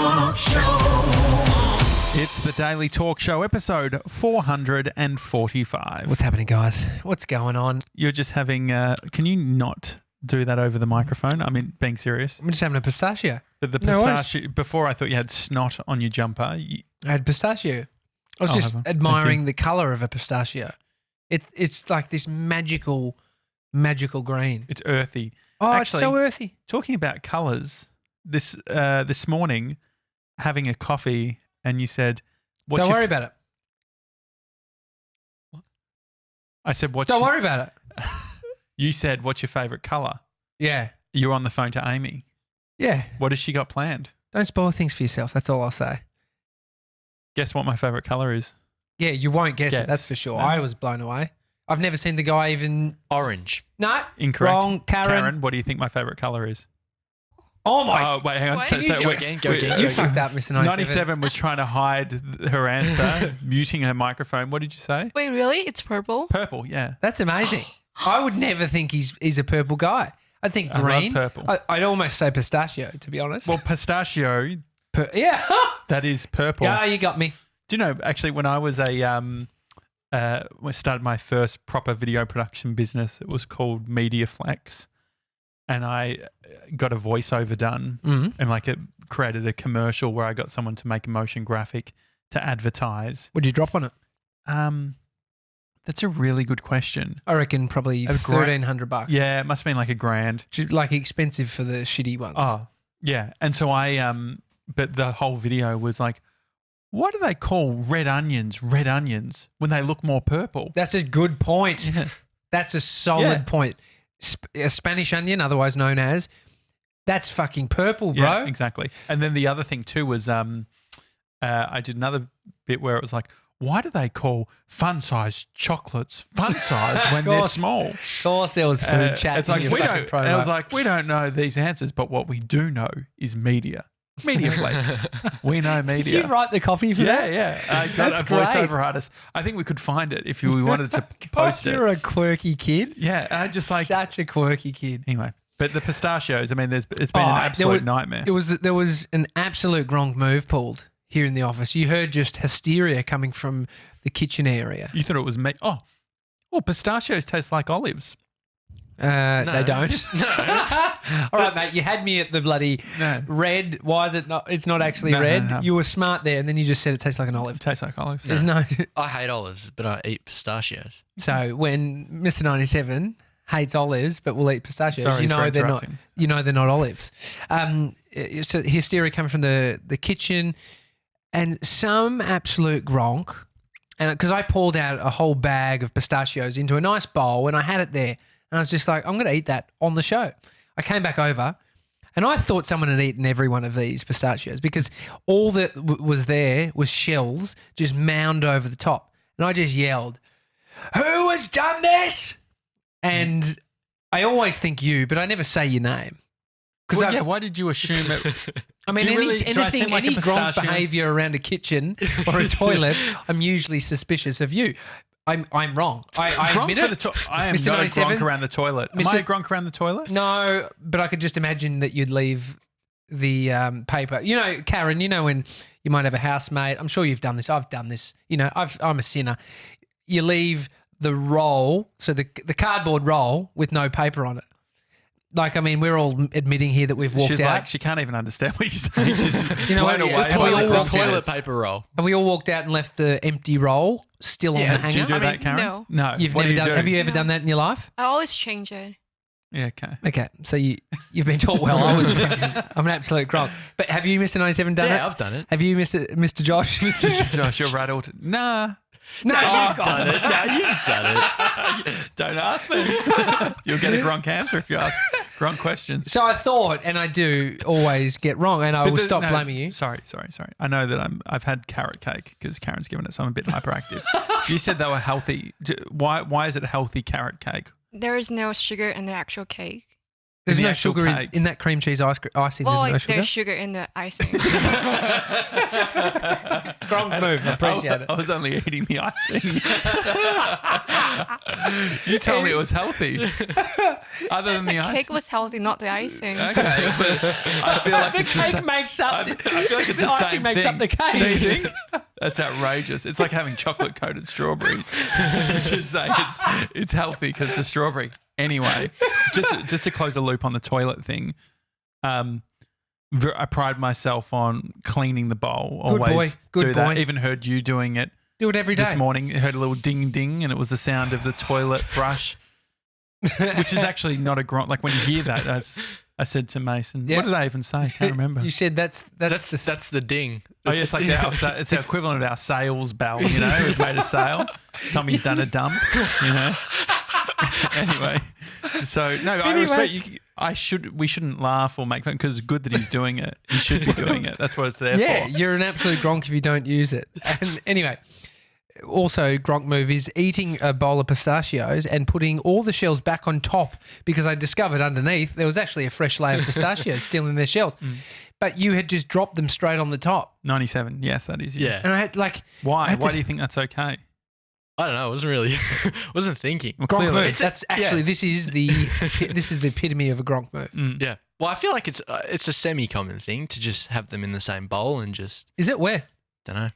Talk Show. It's the Daily Talk Show, episode 445. What's happening, guys? What's going on? You're just having... can you not do that over the microphone? I mean, being serious. I'm just having a pistachio. But the No worries. pistachio... Before, I thought you had snot on your jumper. I had pistachio. I was I'll just have 'em. Thank admiring the colour of a pistachio. It's like this magical green. It's earthy. Oh, Actually, it's so earthy. Talking about colours, this morning, having a coffee, and you said... Don't worry about it. I said, Don't worry about it. You said, what's your favourite colour? Yeah. You were on the phone to Amy. Yeah. What has she got planned? Don't spoil things for yourself. That's all I'll say. Guess what my favourite colour is? Yeah, you won't guess Guess. it. That's for sure. No. I was blown away. I've never seen the guy even... Orange. No. Incorrect. Wrong. Karen. What do you think my favourite colour is? Oh, my... Oh, wait, hang on. What? So, You so go wait, again, go wait, again. you fucked up, Mr. 97. 97 was trying to hide her answer, muting her microphone. What did you say? Wait, really? It's purple? Purple, yeah. That's amazing. I would never think he's a purple guy. I'd think I love green. purple. I'd almost say pistachio, to be honest. Well, pistachio, Yeah. that is purple. Yeah, you got me. Do you know, actually, when I was when I started my first proper video production business, it was called Media Flex. And I got a voiceover done and like it created a commercial where I got someone to make a motion graphic to advertise. Would you drop on it? That's a really good question. I reckon probably A gra- $1,300. Yeah, it must have been like $1,000. Just like expensive for the shitty ones. Oh, yeah. And so but the whole video was like, what do they call red onions when they look more purple? That's a good point. Yeah. That's a solid Yeah. point. A Spanish onion, otherwise known as, that's fucking purple, bro. Yeah, exactly. And then the other thing too was I did another bit where it was like, why do they call fun-sized chocolates fun-sized when they're small? Of course there was food chat. It's like, in your we fucking don't, and I was promo. like, we don't know these answers, but what we do know is media. Media Flex. We know media. Did you write the copy for Yeah, that? yeah. I got That's a voiceover great. artist. I think we could find it if we wanted to post You're it. a quirky kid. Yeah, I just like Such a quirky kid. anyway. But the pistachios, I mean, it's been an absolute nightmare. There was an absolute Gronk move pulled here in the office. You heard just hysteria coming from the kitchen area. You thought it was me? Oh, pistachios taste like olives. They don't. All right, mate. You had me at the bloody No. red. Why is it not? It's not actually No, no, red. no. You were smart there, and then you just said it tastes like an olive. It tastes like olives. There's no. I hate olives, but I eat pistachios. So when Mr. 97 hates olives but will eat pistachios, Sorry you for know they're not. interrupting. You know they're not olives. So hysteria coming from the kitchen, and some absolute Gronk. And because I pulled out a whole bag of pistachios into a nice bowl, and I had it there, and I was just like, I'm going to eat that on the show. I came back over, and I thought someone had eaten every one of these pistachios because all that was there was shells just mound over the top, and I just yelled, "Who has done this?" And I always think you, but I never say your name. Well, yeah, why did you assume it? I mean, Do you really- do I anything, seem like a any Gronk pistachio? behaviour around a kitchen or a toilet, I'm usually suspicious of you. I'm wrong. I Gronk admit for it. the I am Mr. not a 97? Gronk around the toilet. Am Mr. I a Gronk around the toilet? No, but I could just imagine that you'd leave the paper. You know, Karen, you know when you might have a housemate. I'm sure you've done this. I've done this. You know, I'm a sinner. You leave the roll, so the cardboard roll with no paper on it. Like, I mean, we're all admitting here that we've walked She's out. like, she can't even understand what you're saying. She's You know blown what? away. It's by all the the Gronk toilet answers. paper roll. Have we all walked out and left the empty roll still on the hanger? Do you do I mean, that, Karen? no. No. You've What never do you done. do? Have you ever No. done that in your life? I always change it. Yeah, okay. Okay, so you've been taught well. I'm an absolute Gronk. But have you, Mr. 97, done it? Yeah, I've done it. Have you, Mr. Josh? Josh, you're rattled. Nah. No, You've done it. No, you've done it. Don't ask me. You'll get a Gronk answer if you ask Gronk questions. So I thought, and I do always get wrong, and I will stop blaming you. Sorry. I know that I've had carrot cake because Karen's given it, so I'm a bit hyperactive. You said they were healthy. Why is it healthy carrot cake? There is no sugar in the actual cake. There's the no actual sugar cake. in that cream cheese icing. Well, There's no like sugar. there's sugar in the icing. Gronk move. I appreciate it. I was only eating the icing. You told me it was healthy. Other than the icing. Cake was healthy, not the icing. Okay, but I feel like The it's the cake same. makes up. I feel like it's the the icing same makes thing. up the cake. Do you think? That's outrageous. It's like having chocolate coated strawberries. Just say it's healthy because it's a strawberry. Anyway, just to close the loop on the toilet thing, I pride myself on cleaning the bowl. Good boy. Always Good do that. boy. Even heard you doing it Do it every day. this morning. I heard a little ding ding, and it was the sound of the toilet brush, which is actually not a grunt. Like when you hear that, I said to Mason, Yeah. what did I even say? I can't remember. You said that's That's the ding. Oh, yeah, it's like it's the equivalent of our sales bell, you know. We've made a sale. Tommy's done a dump, you know. Anyway, so no, I respect you. We shouldn't laugh or make fun because it's good that he's doing it. He should be doing it. That's what it's there yeah, for. you're an absolute Gronk if you don't use it. And anyway, also Gronk move is eating a bowl of pistachios and putting all the shells back on top because I discovered underneath there was actually a fresh layer of pistachios still in their shells. But you had just dropped them straight on the top. 97. Yes, that is you. Yeah. And I had like Why? I had Why to- do you think that's okay? I don't know. I wasn't really, wasn't thinking. Well, Gronk clearly. move. That's actually this is the epitome of a Gronk move. Yeah. Well, I feel like it's a semi-common thing to just have them in the same bowl and just Is it where? don't know.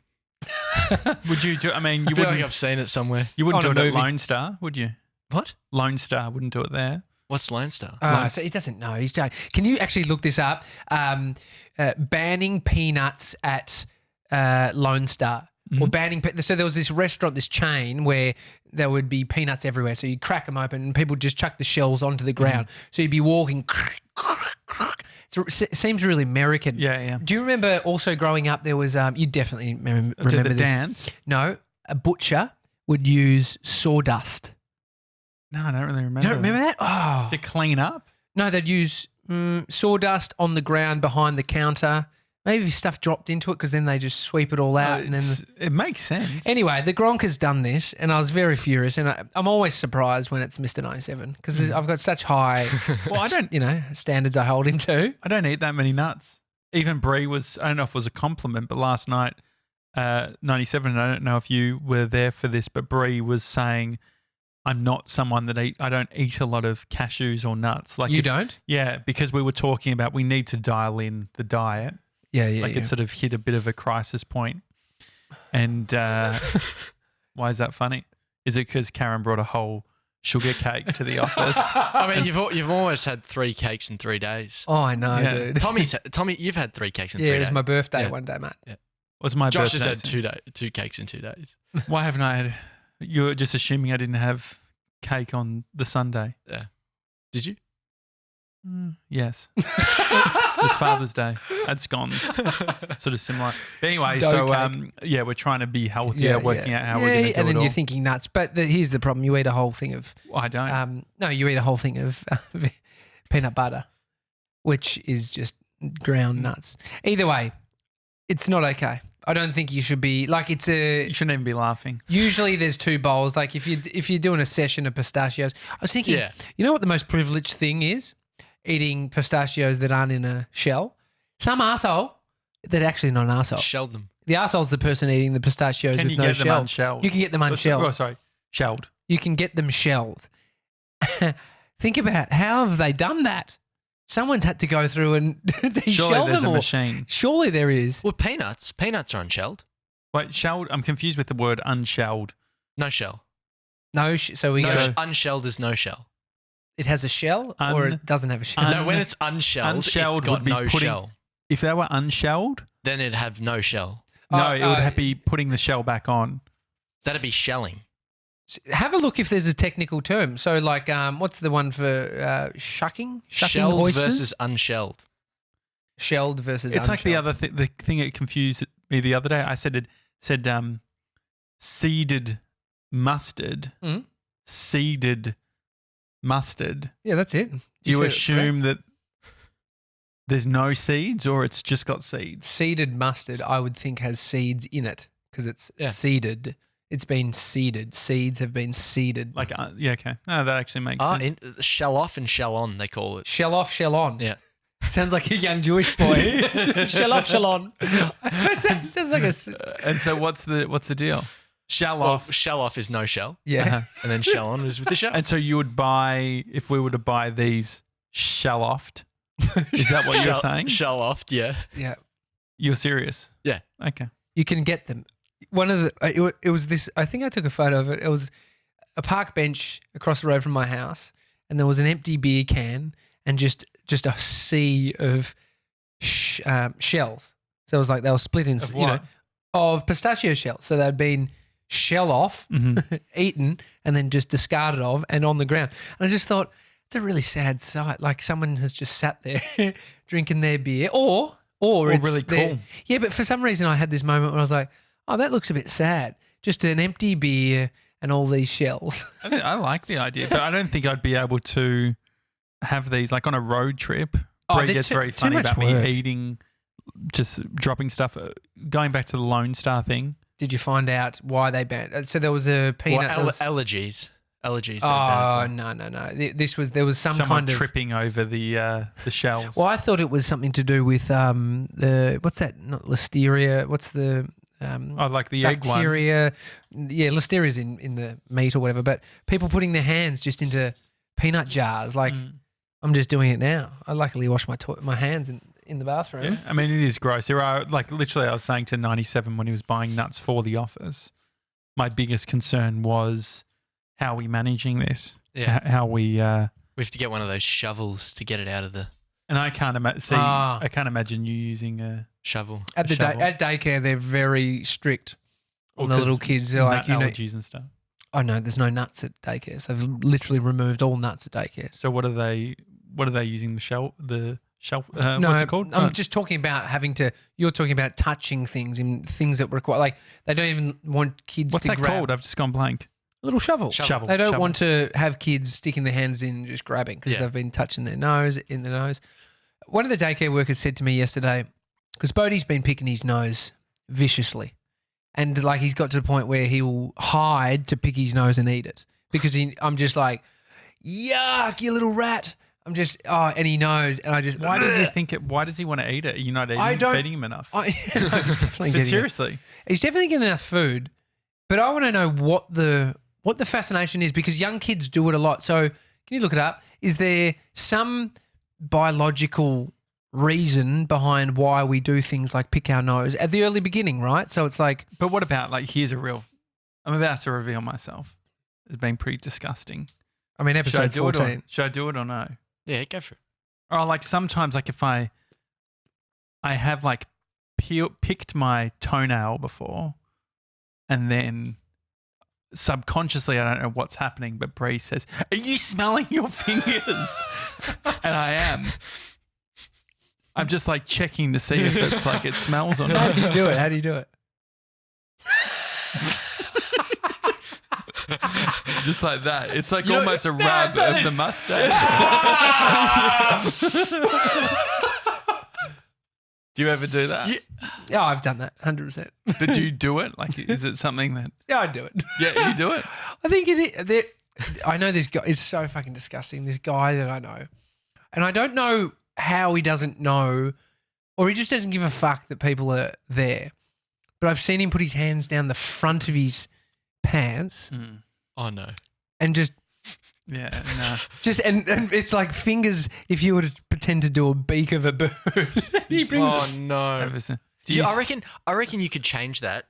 Would you do? I mean, you I feel wouldn't. like I've seen it somewhere. You wouldn't on do a it at movie. Lone Star, would you? What? Lone Star wouldn't do it there. What's Lone Star? So he doesn't know. He's doing. Can you actually look this up? Banning peanuts at Lone Star. Or banning. So there was this restaurant, this chain where there would be peanuts everywhere. So you'd crack them open and people just chuck the shells onto the ground. So you'd be walking. It seems really American. Yeah, yeah. Do you remember also growing up there was, you definitely remember Do the this. dance? No, a butcher would use sawdust. No, I don't really remember. You don't remember that? Oh. To clean up? No, they'd use sawdust on the ground behind the counter. Maybe stuff dropped into it because then they just sweep it all out. And then It makes sense. anyway, the Gronk has done this, and I was very furious. And I'm always surprised when it's Mr. 97 because I've got such high, Well, I don't standards I hold him to. I don't eat that many nuts. Even Brie was, I don't know if it was a compliment, but last night, 97, and I don't know if you were there for this, but Brie was saying, I'm not someone that I don't eat a lot of cashews or nuts. Like You don't? Yeah, because we were talking about we need to dial in the diet. Yeah, yeah. Like it sort of hit a bit of a crisis point. And why is that funny? Is it because Karen brought a whole sugar cake to the office? I mean, you've almost had 3 cakes in 3 days. Oh, I know, Yeah. dude. Tommy, you've had 3 cakes in 3 Yeah, days. it was my birthday Yeah. one day, mate. Was my Josh birthday? has had 2 cakes in 2 days. Why haven't I had? You were just assuming I didn't have cake on the Sunday. Yeah. Did you? Yes. It was Father's Day. I had scones. Sort of similar. But anyway, Dough so cake. yeah, we're trying to be healthier, working out how we're going to do and it then all. you're thinking nuts. But here's the problem. You eat a whole thing of I don't. no, you eat a whole thing of peanut butter, which is just ground nuts. Either way, it's not okay. I don't think you should be like it's a. You shouldn't even be laughing. Usually, there's 2 bowls. Like if you're doing a session of pistachios, I was thinking, Yeah. you know what the most privileged thing is? Eating pistachios that aren't in a shell. Some arsehole that actually not an arsehole. Shelled them. The arsehole's the person eating the pistachios Can with you no get them shell. unshelled? You can get them unshelled. Oh, sorry, shelled. You can get them shelled. Think about how have they done that? Someone's had to go through and they Surely shell there's them a all. machine. Surely there is. Well, peanuts are unshelled. Wait, shelled? I'm confused with the word unshelled. No shell. No, so we No, go, unshelled is no shell. it has a shell or it doesn't have a shell. No, when it's unshelled, unshelled it's got would be no putting- shell. If they were unshelled, Then it'd have no shell. no, it would be putting the shell back on. That'd be shelling. Have a look if there's a technical term. So like, what's the one for shucking? Shucking Shelled oysters? versus unshelled. Shelled versus It's like the unshelled. other the thing that confused me the other day. I said seeded mustard. Mhm. Seeded mustard. Yeah, that's it. Do you said it assume that there's no seeds or it's just got seeds? seeded mustard, I would think, has seeds in it because it's Yeah. seeded. It's been seeded. Seeds have been seeded. Like, yeah, okay. No, that actually makes sense. Shell off and shell on, they call it. Shell off, shell on. Yeah. Sounds like a young Jewish boy. Shell off, shell on. That sounds like a. And so what's the deal? Shell Well, off. shell off is no shell. Yeah. And then shell on is with the shell. And so you would buy, if we were to buy these shell offed, is that what you're saying? Shell off, yeah. Yeah. You're serious? Yeah. Okay. You can get them. One of the it was this. I think I took a photo of it. It was a park bench across the road from my house, and there was an empty beer can and just a sea of shells. So it was like they were split in, Of what? of pistachio shells. So they'd been shell off, eaten, and then just discarded of and on the ground. And I just thought it's a really sad sight. Like someone has just sat there drinking their beer, or it's really cool. Yeah, but for some reason I had this moment where I was like, oh, that looks a bit sad. Just an empty beer and all these shells. I like the idea, but I don't think I'd be able to have these like on a road trip. Bree they're gets very too funny much about work. me eating, just dropping stuff. Going back to the Lone Star thing. Did you find out why they banned? So there was a peanut. Well, allergies. Allergies. oh are no. There was some Someone kind of tripping over the shells. Well, I thought it was something to do with the what's that? Not listeria. What's the Oh, like the egg one. bacteria? Yeah, listeria's in the meat or whatever. But people putting their hands just into peanut jars. Like I'm just doing it now. I luckily wash my hands in the bathroom. Yeah, I mean, it is gross. There are, like, literally, I was saying to 97 when he was buying nuts for the office, my biggest concern was how are we managing this? Yeah. How we. We have to get one of those shovels to get it out of the And I can't imagine. I can't imagine you using a shovel. At shovel. at daycare, they're very strict on the 'cause little kids. They're like, nut allergies and stuff. oh no, there's no nuts at daycare. So they've literally removed all nuts at daycare. So what are they using the shelf? No, what's it called? I'm just talking about having to. You're talking about touching things and things that require. Like they don't even want kids what's to that grab called? I've just gone blank. a little shovel. Shovel. They don't Shovel. want to have kids sticking their hands in and just grabbing because Yeah. they've been touching their nose in the nose. One of the daycare workers said to me yesterday, because Bodie's been picking his nose viciously, and like he's got to the point where he will hide to pick his nose and eat it because I'm just like, yuck, you little rat. I'm just and he knows, and I just Why does he think it? Why does he want to eat it? You're not feeding him enough. I just definitely But getting it. seriously, He's definitely getting enough food, but I want to know what the fascination is because young kids do it a lot. So can you look it up? Is there some biological reason behind why we do things like pick our nose at the early beginning, right? So it's like, but what about like? I'm about to reveal myself. It's been pretty disgusting. I mean, Should I episode do it 14. should I do it or no? Yeah, go for it. Or like sometimes, like if I have like picked my toenail before, and then subconsciously I don't know what's happening, but Bree says, "Are you smelling your fingers?" And I am. I'm just like checking to see if it's like it smells or How not. do you do it? How do you do it? Just like that. It's like almost a rub of the mustache. Do you ever do that? Oh, I've done that 100%. But do you do it? Like, is it something that? Yeah, I do it. Yeah, you do it. I think it is. I know this guy is so fucking disgusting. This guy that I know, and I don't know how he doesn't know, or he just doesn't give a fuck that people are there. But I've seen him put his hands down the front of his pants Oh no. and just Yeah, no. and it's like fingers. If you were to pretend to do a beak of a bird, he brings Oh no. Ever since- Do Yeah, you I reckon you could change that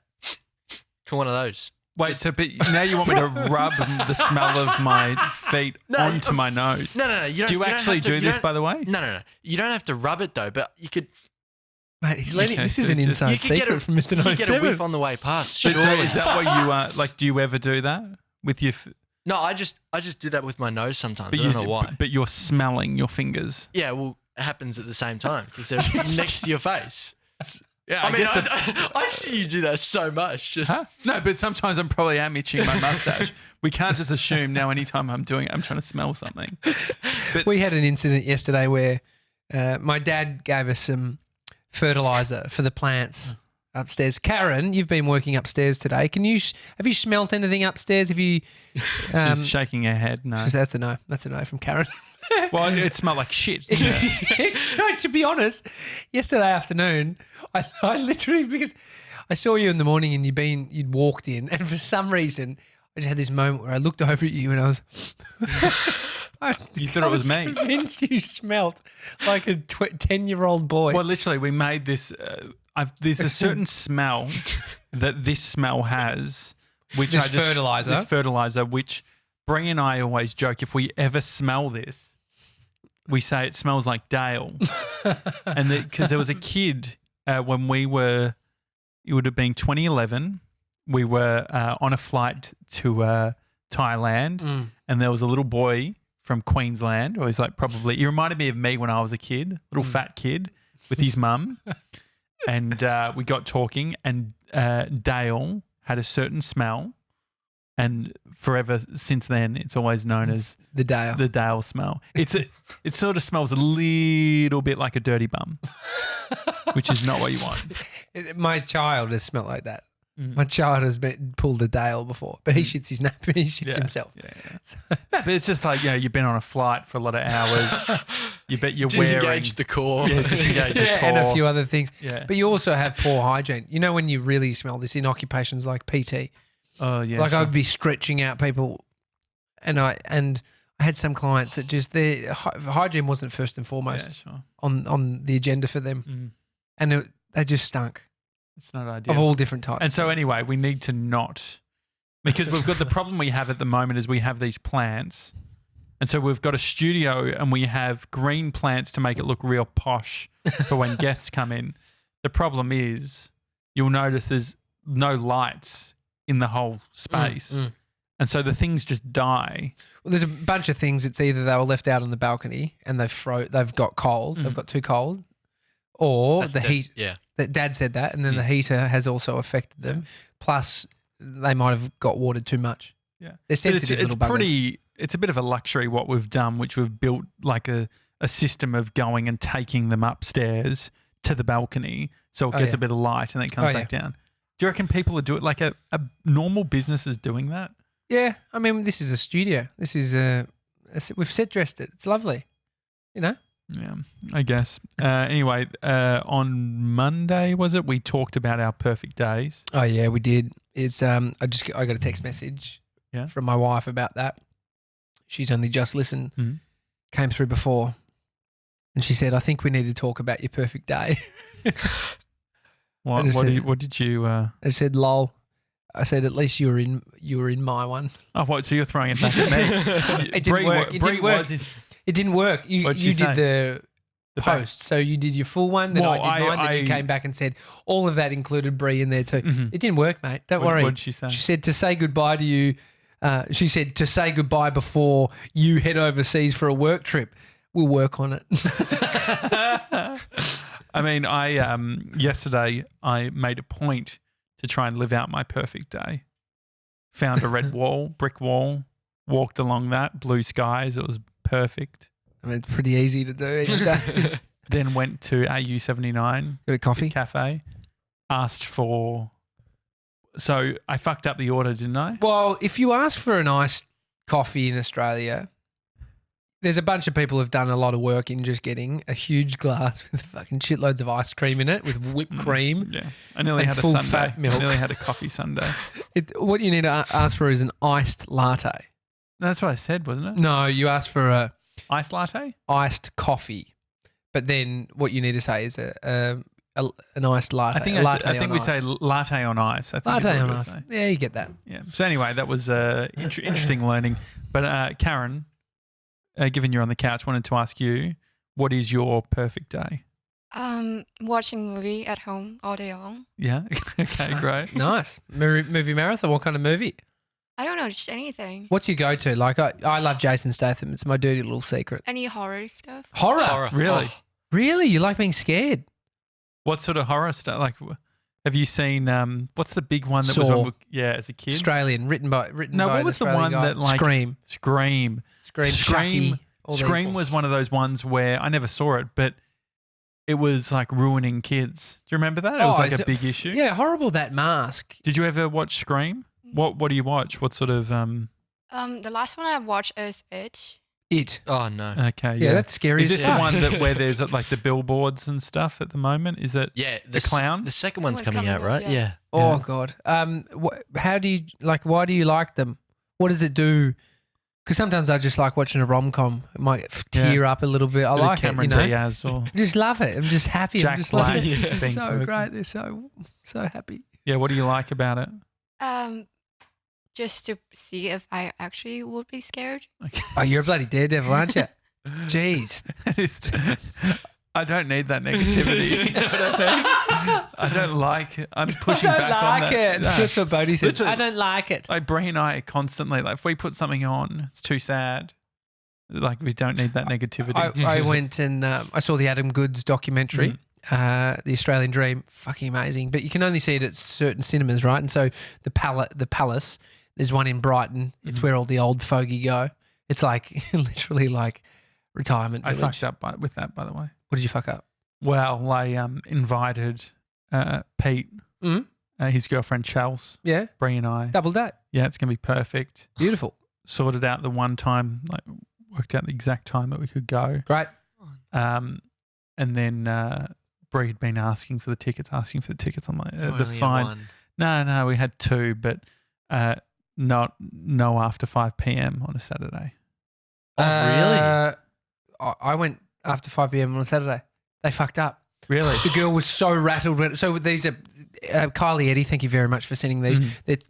to one of those. Wait, so but now you want me to rub the smell of my feet No, onto my nose? No. You don't, Do you actually have to, do you this, don't- by the way? No. You don't have to rub it though, but you could. Mate, he's letting. Okay, This so is an it's just- inside You could get secret a, from Mr. you could get a 97. whiff on the way past. But so Surely. is that what you like? Do you ever do that with your? No, I just do that with my nose sometimes. But I don't know why. But you're smelling your fingers. Yeah, well, it happens at the same time because they're next to your face. Yeah, I mean, I see you do that so much. Just Huh? No, but sometimes I'm probably itching my mustache. We can't just assume now. Anytime I'm doing it, I'm trying to smell something. We had an incident yesterday where my dad gave us some fertilizer for the plants upstairs. Karen, you've been working upstairs today. Have you smelt anything upstairs? Have you? She's shaking her head. No. That's a no. That's a no from Karen. Well, it smelled like shit. Didn't it? No, to be honest, yesterday afternoon, I literally, because I saw you in the morning and you'd walked in, and for some reason I just had this moment where I looked over at you and I was You thought it was me. Convinced you smelt like a 10-year-old boy. Well, literally, we made this. There's a certain smell that this smell has, which This fertilizer, which Brie and I always joke, if we ever smell this, we say it smells like Dale. And because there was a kid when we were, it would have been 2011, we were on a flight to Thailand, and there was a little boy from Queensland, or he's like he reminded me of me when I was a kid, little fat kid with his mum. And we got talking, and Dale had a certain smell, and forever since then, it's always known as the Dale. The Dale smell. It sort of smells a little bit like a dirty bum, which is not what you want. My child has smelled like that. My child has pulled a Dale before, but he shits his nap. He shits himself. Yeah. So, but it's just like, you've been on a flight for a lot of hours. You bet you're Disengage wearing the core. disengage the core. And a few other things. Yeah. But you also have poor hygiene. You know when you really smell this in occupations like PT. Oh yeah. Like sure. I would be stretching out people, and I had some clients that just their hygiene wasn't first and foremost on the agenda for them, and they just stunk. It's not ideal. Of all different types. And so anyway, we need to not, because we've got the problem we have at the moment is we have these plants, and so we've got a studio and we have green plants to make it look real posh for when guests come in. The problem is you'll notice there's no lights in the whole space. And so the things just die. Well, there's a bunch of things. It's either they were left out on the balcony and they've got cold, they've got too cold, or That's the heat. Yeah. That Dad said that, and then the heater has also affected them. Plus, they might have got watered too much. Yeah, they're sensitive little buggers. It's a bit of a luxury what we've done, which we've built like a system of going and taking them upstairs to the balcony, so it gets a bit of light and then it comes back down. Do you reckon people are doing like a normal business is doing that? Yeah, I mean, this is a studio. This is we've set dressed it. It's lovely, you know. Yeah, I guess. Anyway, on Monday was it? We talked about our perfect days. Oh yeah, we did. It's I got a text message from my wife about that. She's only just listened. Came through before, and she said, "I think we need to talk about your perfect day." What did you? I said, "Lol." I said, "At least you were in my one." Oh, what? So you're throwing it back at me? It didn't work. It didn't work. You did the post, so you did your full one. Then I did mine. Then you came back and said all of that included Brie in there too. It didn't work, mate. Don't worry. What did she say? She said to say goodbye to you. She said to say goodbye before you head overseas for a work trip. We'll work on it. I mean, yesterday I made a point to try and live out my perfect day. Found a red brick wall, walked along that, blue skies. It was perfect. I mean, it's pretty easy to do each day. Then went to AU79. Got a coffee? Cafe. Asked for... So I fucked up the order, didn't I? Well, if you ask for an iced coffee in Australia, there's a bunch of people who've done a lot of work in just getting a huge glass with fucking shitloads of ice cream in it with whipped cream. Yeah. I nearly and had a full sundae. fat milk. I nearly had a coffee sundae. What you need to ask for is an iced latte. That's what I said, wasn't it? No, you ask for a Iced latte? iced coffee. But then what you need to say is an iced latte. I think we say latte on ice. I think latte is what on we ice. say. Yeah, you get that. Yeah. So anyway, that was interesting learning. But Karen, given you're on the couch, wanted to ask you, what is your perfect day? Watching movie at home all day long. Yeah. Okay, great. Nice. Movie marathon. What kind of movie? I don't know, just anything. What's your go-to? Like, I love Jason Statham. It's my dirty little secret. Any horror stuff. Horror? Really? Oh. Really? You like being scared? What sort of horror stuff? Like, have you seen? What's the big one that Saw. was on? Yeah, as a kid. Australian, written by No, what an was the Australian one guy. that like Scream, Scream, Chucky, all these. Scream was one of those ones where I never saw it, but it was like ruining kids. Do you remember that? It was like is a it big issue. Yeah, horrible, that mask. Did you ever watch Scream? What do you watch? What sort of The last one I watched is It. It. Oh no. Okay, Yeah, that's scary. Is as this fuck. the one that where there's like the billboards and stuff at the moment? Is it? Yeah, The clown? The second one's One's coming out, coming right? out, yeah. Yeah. Oh Yeah. God. How do you like? Why do you like them? What does it do? Because sometimes I just like watching a rom com. It might tear up a little bit. I Bit of like it. Cameron You know, Diaz or I just love it. I'm just happy. Jack I'm just like, Black this being is so quirky. great. They're so happy. yeah. What do you like about it? Just to see if I actually would be scared. Oh, you're a bloody daredevil, aren't you? Jeez. I don't need that negativity. You know what I mean? I don't like it. I'm pushing I back don't on like that. it. No. That's what Bodhi says. Literally. I don't like it. Like Bree and I constantly, like if we put something on, it's too sad. Like we don't need that negativity. I went and I saw the Adam Goods documentary, The Australian Dream. Fucking amazing. But you can only see it at certain cinemas, right? And so the Palace, there's one in Brighton. It's where all the old fogey go. It's like literally like retirement I village. fucked up with that, by the way. What did you fuck up? Well, I invited Pete, his girlfriend Chels, Yeah, Bree and I. double date. Yeah, it's gonna be perfect. Beautiful. Sorted out the one time, like worked out the exact time that we could go. Great. And then Bree had been asking for the tickets. I'm like, the Only fine. one. No, we had two, but no after 5 p.m. on a Saturday. Oh, really? I went after 5 p.m. on Saturday. They fucked up. Really? The girl was so rattled. So these are Kylie Eddie. Thank you very much for sending these.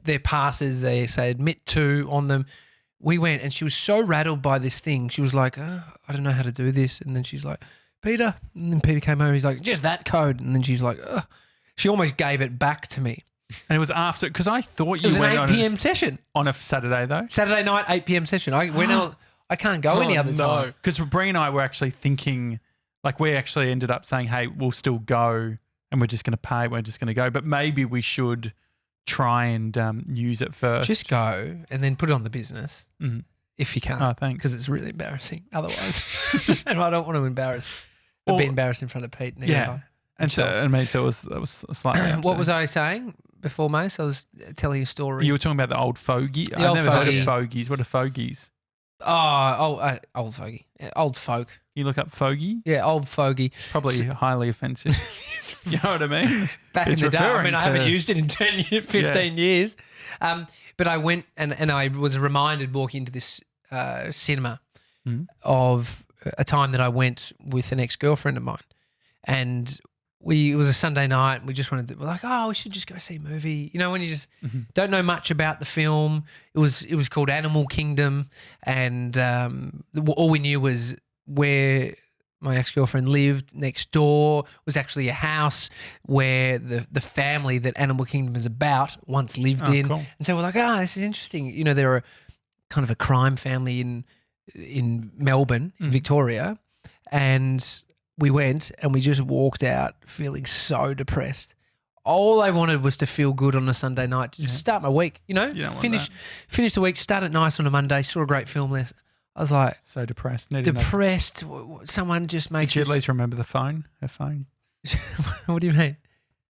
They're passes. They say admit to on them. We went and she was so rattled by this thing. She was like, I don't know how to do this. And then she's like, Peter. And then Peter came over. He's like, just that code. And then she's like, ugh. She almost gave it back to me. And it was after, because I thought It you was an went 8 p.m. session. on a Saturday though. Saturday night, 8 p.m. session. I can't go any other time. Because Bree and I were actually thinking, like we actually ended up saying, hey, we'll still go and we're just going to pay. We're just going to go. But maybe we should try and use it first. Just go and then put it on the business if you can. Oh, thanks. Because it's really embarrassing otherwise. And I don't want to embarrass. Be embarrassed in front of Pete next time. And so, Chelsea. I mean, so it was slightly upsetting. What was I saying before, Mace? I was telling a story. You were talking about the old fogey. I've old never heard fogey. of fogies. What are fogies? Old fogey. Old folk. You look up fogey, Yeah, old fogey. probably highly offensive. You know what I mean? Back It's in the day. I referring mean, I haven't to- used it in 10 years, 15 years. But I went and I was reminded walking into this cinema of a time that I went with an ex-girlfriend of mine. And it was a Sunday night. We just wanted to, we're like, we should just go see a movie. You know, when you just don't know much about the film. It was called Animal Kingdom. And all we knew was where my ex-girlfriend lived. Next door was actually a house where the family that Animal Kingdom is about once lived in. Cool. And so we're like, this is interesting. You know, they're a kind of a crime family in Melbourne, in Victoria. And we went and we just walked out feeling so depressed. All I wanted was to feel good on a Sunday night, to just start my week, you know, You don't want finish the week, start it nice on a Monday, saw a great film list. I was like, So depressed. Needed another- depressed. Someone just makes Did you at us- least remember the phone? Her phone? What do you mean?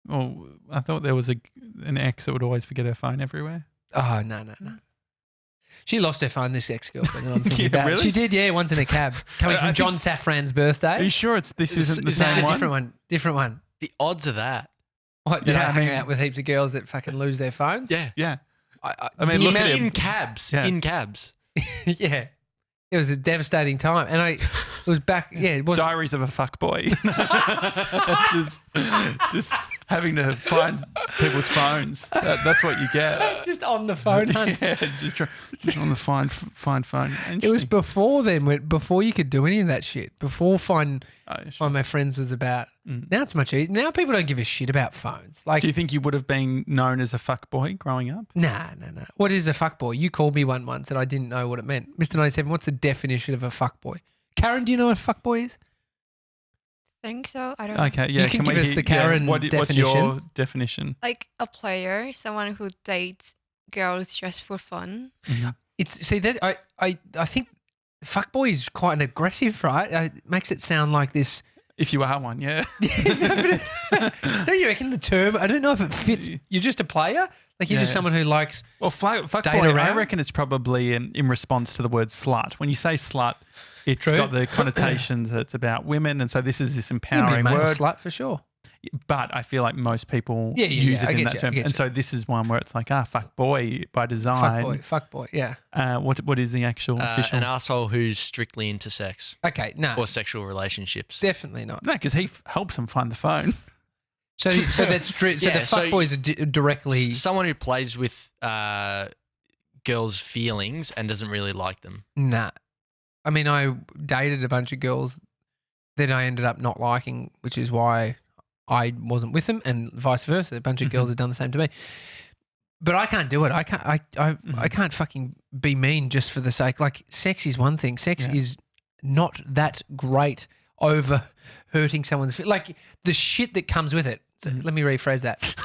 Well, I thought there was an ex that would always forget her phone everywhere. Oh, no. She lost her phone, this ex-girlfriend that I'm thinking Yeah, about. really? She did, yeah, once in a cab. Coming I from think- John Safran's birthday. Are you sure this isn't the It's a same one? different one. The odds of that. What, did Yeah, I I hang mean- out with heaps of girls that fucking lose their phones? Yeah. Yeah. I mean, the look at amount- him. In cabs. Yeah. In cabs. Yeah. It was a devastating time. And it was back, it was Diaries of a fuckboy. just having to find people's phones. That's what you get. just on the phone hunt. Yeah, just on the find phone. It was before then, before you could do any of that shit. Before Find My Friends was about. Now it's much easier. Now people don't give a shit about phones. Like, Do you think you would have been known as a fuckboy growing up? nah. What is a fuckboy? You called me one once and I didn't know what it meant. Mr. 97, what's the definition of a fuckboy? Karen, do you know what a fuckboy is? Think so. I don't know. Okay, yeah. You can we give us hear- the Karen What's your definition. definition? Like a player, someone who dates girls just for fun. I think fuckboy is quite an aggressive, right? It makes it sound like this If you are one, yeah. Don't you reckon the term? I don't know if it fits. You're just a player. Like you're just someone who likes. Well, fuck Date boy, I around? reckon it's probably in response to the word slut. When you say slut, it's True. got the connotations that it's about women, and so this is this You can be a empowering male word. slut for sure. But I feel like most people Yeah, use I it in get that you, I term, get and you. so this is one where it's like fuck boy by design. Fuck boy. Yeah. What is the actual official? An asshole who's strictly into sex Okay. No. or sexual relationships. Definitely not. No, because he helps them find the phone. So that's true. So Yeah, the so fuckboys are directly. Someone who plays with girls' feelings and doesn't really like them. Nah. I mean, I dated a bunch of girls that I ended up not liking, which is why I wasn't with them, and vice versa. A bunch of girls have done the same to me. But I can't do it. I can't. I can't fucking be mean just for the sake. Like, sex is one thing. Sex is not that great over hurting someone's. Like the shit that comes with it. So let me rephrase that.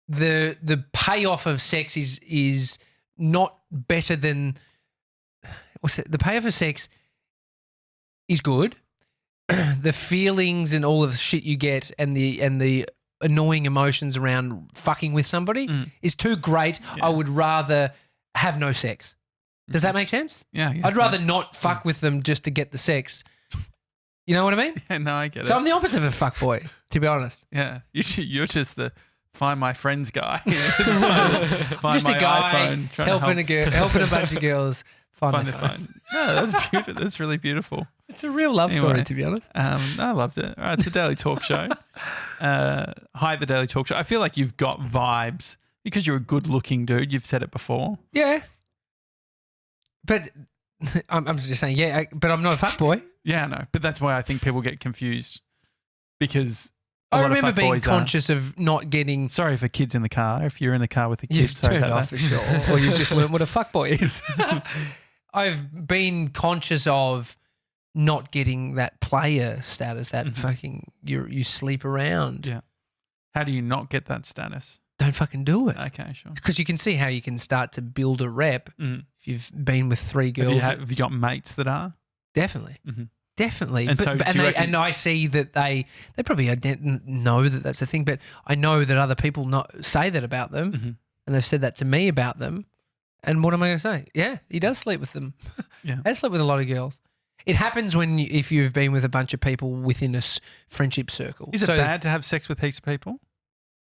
The payoff of sex is not better than. What's it? The payoff of sex is good. The feelings and all of the shit you get and the annoying emotions around fucking with somebody is too great. Yeah. I would rather have no sex. Does that make sense? Yeah, I guess I'd so. rather not fuck with them just to get the sex. You know what I mean? Yeah, no, I get So it. I'm the opposite of a fuckboy, to be honest. Yeah, you're just the find my friends guy. find Just my a guy iPhone, trying to helping a bunch of girls find find their their phones. phone. No, that's beautiful. That's really beautiful. It's a real love Anyway. story, to be honest. I loved it. All right, it's a Daily Talk Show. Hi, the Daily Talk Show. I feel like you've got vibes because you're a good-looking dude. You've said it before. Yeah. But I'm just saying, but I'm not a fuckboy. Yeah, I know, but that's why I think people get confused because a I lot of remember being fuckboys are- conscious of not getting. Sorry for kids in the car. If you're in the car with the kids, You've sorry turned about off that. for sure, or you've just learned what a fuckboy is. I've been conscious of not getting that player status, that fucking you sleep around. Yeah. How do you not get that status? Don't fucking do it. Okay, sure. Because you can see how you can start to build a rep if you've been with three Have girls. have you got mates that are? Definitely. Mhm. Definitely. And so do you reckon- and I see that they probably didn't know that that's a thing, but I know that other people say that about them, and they've said that to me about them. And what am I going to say? Yeah, he does sleep with them. Yeah. I sleep with a lot of girls. It happens if you've been with a bunch of people within a friendship circle. Is it So bad to have sex with heaps of people?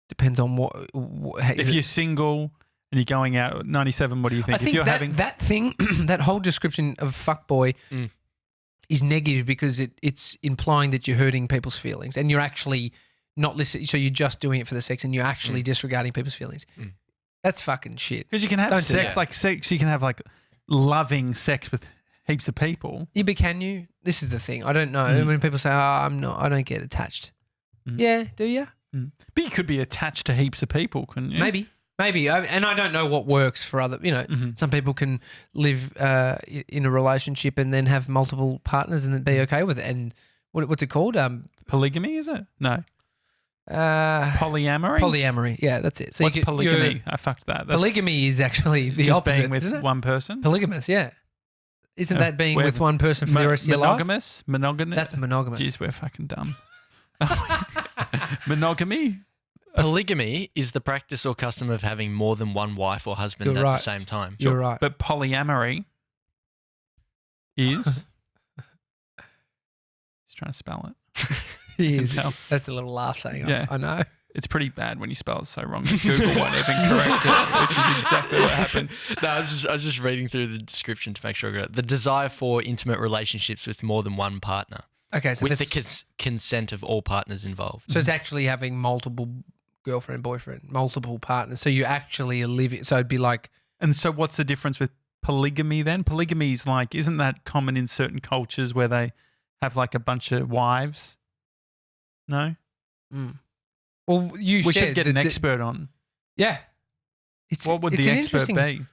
Depends on what If you're single and you're going out at 97, what do you think? I think if you're that thing, that whole description of fuckboy is negative because it's implying that you're hurting people's feelings and you're actually not listening. So you're just doing it for the sex and you're actually disregarding people's feelings. That's fucking shit. because you can have Don't do sex that. like sex, you can have like loving sex with heaps of people. Yeah, but can you? This is the thing. I don't know. When people say, I don't get attached. Yeah, do you? But you could be attached to heaps of people, couldn't you? Maybe. And I don't know what works for other, some people can live in a relationship and then have multiple partners and then be okay with it. And what's it called? Polygamy, is it? No. Polyamory. Polyamory? Yeah, that's it. So What's polygamy? I fucked that. That's polygamy is actually the just opposite, being with isn't it? one person. Polygamous, yeah. Isn't that being we're with one person for the rest of your life? monogamous? Monogamous? That's monogamous. Jeez, we're fucking dumb. Monogamy? Polygamy is the practice or custom of having more than one wife or husband You're at right. the same time. You're right. But polyamory is. He's trying to spell it. He is. tell. That's a little laugh saying, Yeah. I know. It's pretty bad when you spell it so wrong. Google won't even correct it, which is exactly what happened. No, I was just reading through the description to make sure I got it. The desire for intimate relationships with more than one partner, Okay, so with the that's, consent of all partners involved. so it's actually having multiple girlfriend, boyfriend, multiple partners. So you actually are living. So it'd be like, And so, what's the difference with polygamy then? Polygamy is like, isn't that common in certain cultures where they have like a bunch of wives? No? well, you We said should get an that- expert on. Yeah. It's, What would it's the an expert interesting- be?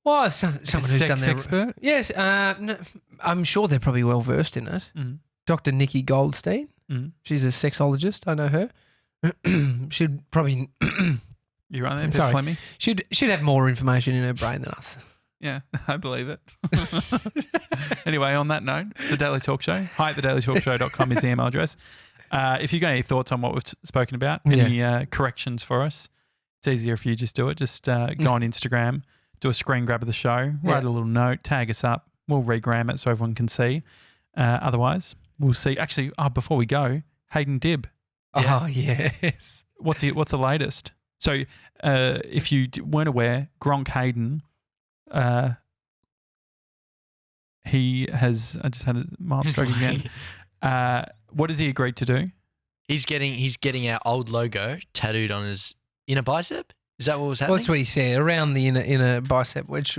Well, someone who's sex done their expert? Yes, no, I'm sure they're probably well versed in it. Mm. Dr. Nikki Goldstein, she's a sexologist. I know her. She'd probably You're right there, Sorry. Flemmy. she'd have more information in her brain than us. Yeah, I believe it. Anyway, on that note, it's the Daily Talk Show. Hi at thedailytalkshow.com is the email address. If you've got any thoughts on what we've spoken about, any corrections for us, it's easier if you just do it. Just go on Instagram, do a screen grab of the show, write a little note, tag us up. We'll regram it so everyone can see. Otherwise, we'll see. Actually, before we go, Hayden Dibb. Yeah. Oh, yes. What's the latest? So if you weren't aware, Gronk Hayden, he has. I just had a mild stroke again. What has he agreed to do? He's getting our old logo tattooed on his inner bicep. Is that what was happening? Well, that's what he said, around the inner bicep, which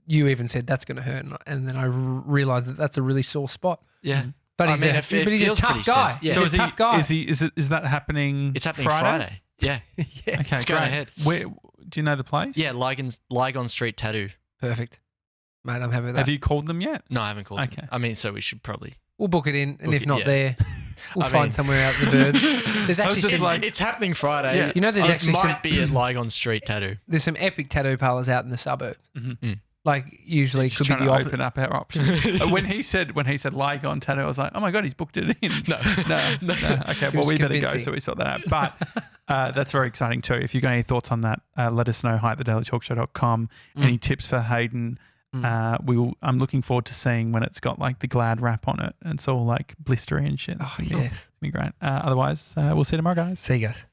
you even said that's going to hurt, and then I realised that that's a really sore spot. Yeah. But he's a tough guy. Yeah. He's a tough guy. Is that happening? It's happening Friday. Yeah. Yes. Okay, It's going great. ahead. Where do you know the place? Yeah, Lygon Street Tattoo. Perfect. Mate, I'm happy with that. Have you called them yet? No, I haven't called Okay. them. I mean, so we should probably. We'll book it in, and Book if it, not yeah. there, we'll I find mean- somewhere out in the burbs. There's actually just some, like- It's happening Friday. Yeah. you know, there's It actually might be at Lygon Street Tattoo. there's some epic tattoo parlors out in the suburb. Mm-hmm. Like usually it Just could be trying the to opposite. open up our options. when he said Lygon tattoo, I was like, oh my god, he's booked it in. No. Okay, well was we better go. convincing. So we sort that out. But that's very exciting too. If you've got any thoughts on that, let us know. Hi at thedailytalkshow.com. Any tips for Hayden? I'm looking forward to seeing when it's got like the Glad wrap on it and it's all like blistery and shit. It's Oh, gonna be- yes. it's gonna be great. Otherwise, we'll see you tomorrow, guys. See you guys.